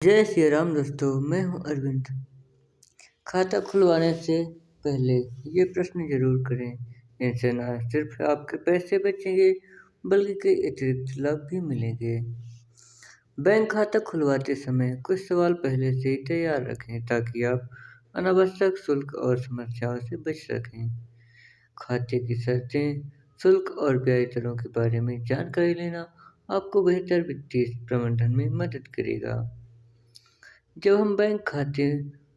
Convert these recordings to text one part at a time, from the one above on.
जय श्री राम दोस्तों, मैं हूं अरविंद। खाता खुलवाने से पहले ये प्रश्न जरूर करें। इनसे न सिर्फ आपके पैसे बचेंगे बल्कि कई अतिरिक्त लाभ भी मिलेंगे। बैंक खाता खुलवाते समय कुछ सवाल पहले से ही तैयार रखें ताकि आप अनावश्यक शुल्क और समस्याओं से बच सकें। खाते की शर्तें, शुल्क और ब्याज दरों के बारे में जानकारी लेना आपको बेहतर वित्तीय प्रबंधन में मदद करेगा। जब हम बैंक खाते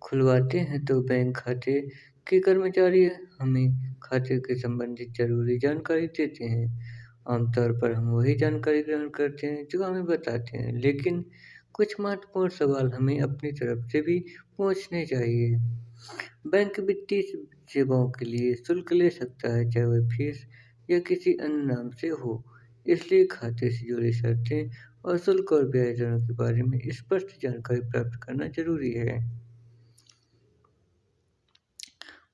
खुलवाते हैं तो बैंक खाते के कर्मचारी हमें खाते के संबंधित जरूरी जानकारी देते हैं। आमतौर पर हम वही जानकारी ग्रहण करते हैं जो हमें बताते हैं, लेकिन कुछ महत्वपूर्ण सवाल हमें अपनी तरफ से भी पूछने चाहिए। बैंक वित्तीय सेवाओं के लिए शुल्क ले सकता है, चाहे वह फीस या किसी अन्य नाम से हो। इसलिए खाते से जुड़ी शर्तें और शुल्क और ब्याज दरों के बारे में स्पष्ट जानकारी प्राप्त करना जरूरी है।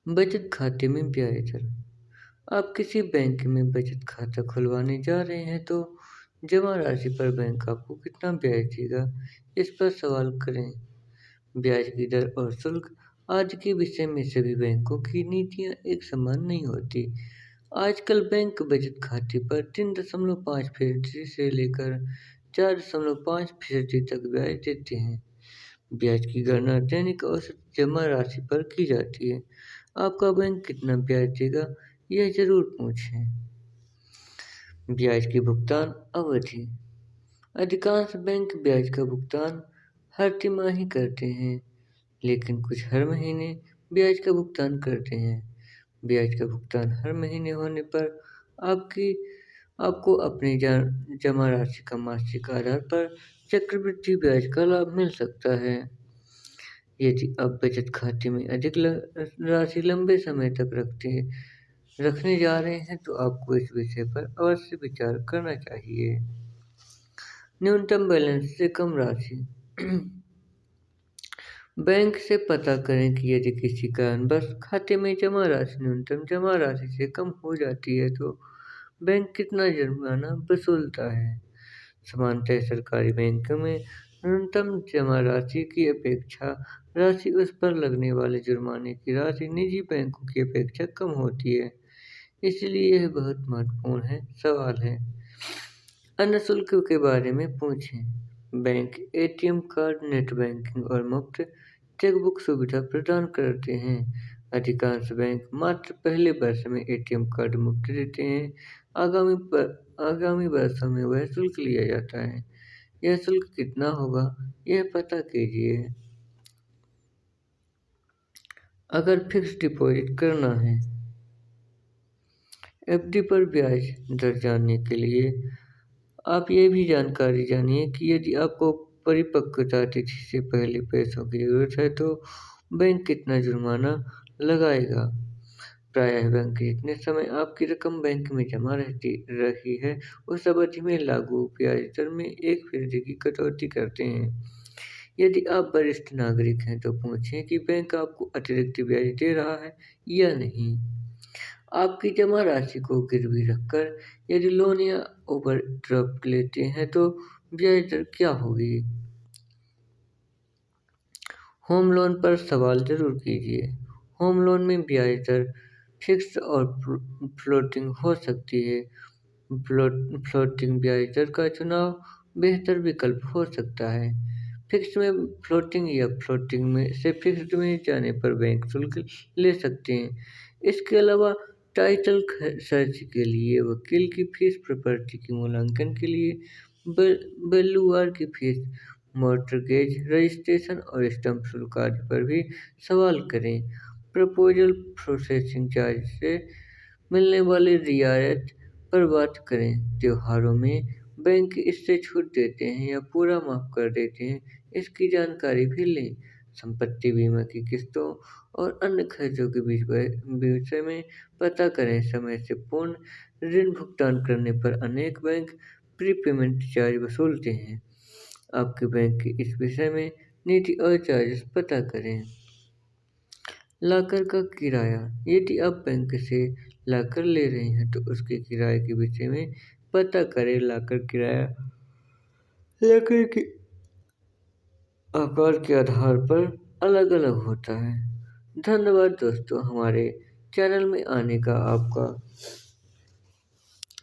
बचत खाते में ब्याज दर। आप किसी बैंक में बचत खाता खुलवाने जा रहे हैं तो जमा राशि पर बैंक आपको कितना ब्याज देगा, इस पर सवाल करें। ब्याज की दर और शुल्क आज के विषय में सभी बैंकों की नीतियां एक समान नहीं होती। आजकल बैंक बचत खाते पर 3.5% से लेकर 4.5% तक ब्याज देते हैं। ब्याज की गणना दैनिक औसत जमा राशि पर की जाती है। आपका बैंक कितना ब्याज देगा, यह जरूर पूछें। ब्याज की भुगतान अवधि। अधिकांश बैंक ब्याज का भुगतान हर तिमाही करते हैं, लेकिन कुछ हर महीने ब्याज का भुगतान करते हैं। ब्याज का भुगतान हर महीने होने पर आपको अपनी जमा राशि का मासिक आधार पर चक्रवृद्धि ब्याज का लाभ मिल सकता है। यदि आप बचत खाते में अधिक राशि लंबे समय तक रखने जा रहे हैं तो आपको इस विषय पर अवश्य विचार करना चाहिए। न्यूनतम बैलेंस से कम राशि। बैंक से पता करें कि यदि किसी कारणवश खाते में जमा राशि न्यूनतम जमा राशि से कम हो जाती है तो बैंक कितना जुर्माना वसूलता है। सामान्यतः सरकारी बैंकों में न्यूनतम जमा राशि की अपेक्षा राशि उस पर लगने वाले जुर्माने की राशि निजी बैंकों की अपेक्षा कम होती है, इसलिए यह बहुत महत्वपूर्ण सवाल है। अन्य शुल्क के बारे में पूछें। Bank ATM card, net banking और मुफ्त चेकबुक सुविधा प्रदान करते हैं। अधिकांश बैंक मात्र पहले वर्ष में एटीएम कार्ड मुफ्त देते हैं। आगामी वर्षों में वह शुल्क लिया जाता है। यह शुल्क कितना होगा, यह पता कीजिए। अगर फिक्स्ड डिपॉजिट करना है। एफडी पर ब्याज दर जानने के लिए आप ये भी जानकारी जानिए कि यदि आपको परिपक्वता तिथि से पहले पैसों की जरूरत है तो बैंक कितना जुर्माना लगाएगा। प्रायः बैंक जितने समय आपकी रकम बैंक में जमा रही है उस अवधि में लागू ब्याज दर में 1% की कटौती करते हैं। यदि आप वरिष्ठ नागरिक हैं तो पूछें कि बैंक आपको अतिरिक्त ब्याज दे रहा है या नहीं। आपकी जमा राशि को गिरवी रखकर यदि लोन या ओवरड्राफ्ट लेते हैं तो ब्याज दर क्या होगी। होम लोन पर सवाल जरूर कीजिए। होम लोन में ब्याज दर फिक्स्ड और फ्लोटिंग हो सकती है। फ्लोटिंग ब्याज दर का चुनाव बेहतर विकल्प हो सकता है। फिक्स्ड में फ्लोटिंग या फ्लोटिंग में से फिक्स्ड में जाने पर बैंक शुल्क ले सकते हैं। इसके अलावा टाइटल सर्च के लिए, वकील की फीस, प्रॉपर्टी के मूल्यांकन के लिए बेलुआर की फीस, मॉर्टगेज रजिस्ट्रेशन और स्टैम्प शुल्क आदि पर भी सवाल करें। प्रपोजल प्रोसेसिंग चार्ज से मिलने वाली रियायत पर बात करें। त्योहारों में बैंक इससे छूट देते हैं या पूरा माफ कर देते हैं, इसकी जानकारी भी लें। संपत्ति बीमा की किस्तों और अन्य खर्चों के विषय में पता करें। समय से पूर्ण ऋण भुगतान करने पर अनेक बैंक प्रीपेमेंट चार्ज वसूलते हैं। आपके बैंक की इस विषय में नीति और चार्जेस पता करें। लॉकर का किराया। यदि आप बैंक से लॉकर ले रहे हैं तो उसके किराए के विषय में पता करें। लॉकर आकार के आधार पर अलग अलग होता है। धन्यवाद दोस्तों, हमारे चैनल में आने का आपका।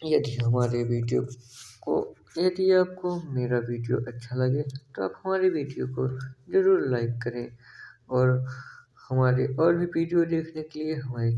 यदि आपको मेरा वीडियो अच्छा लगे तो आप हमारे वीडियो को ज़रूर लाइक करें और हमारे और भी वीडियो देखने के लिए हमारे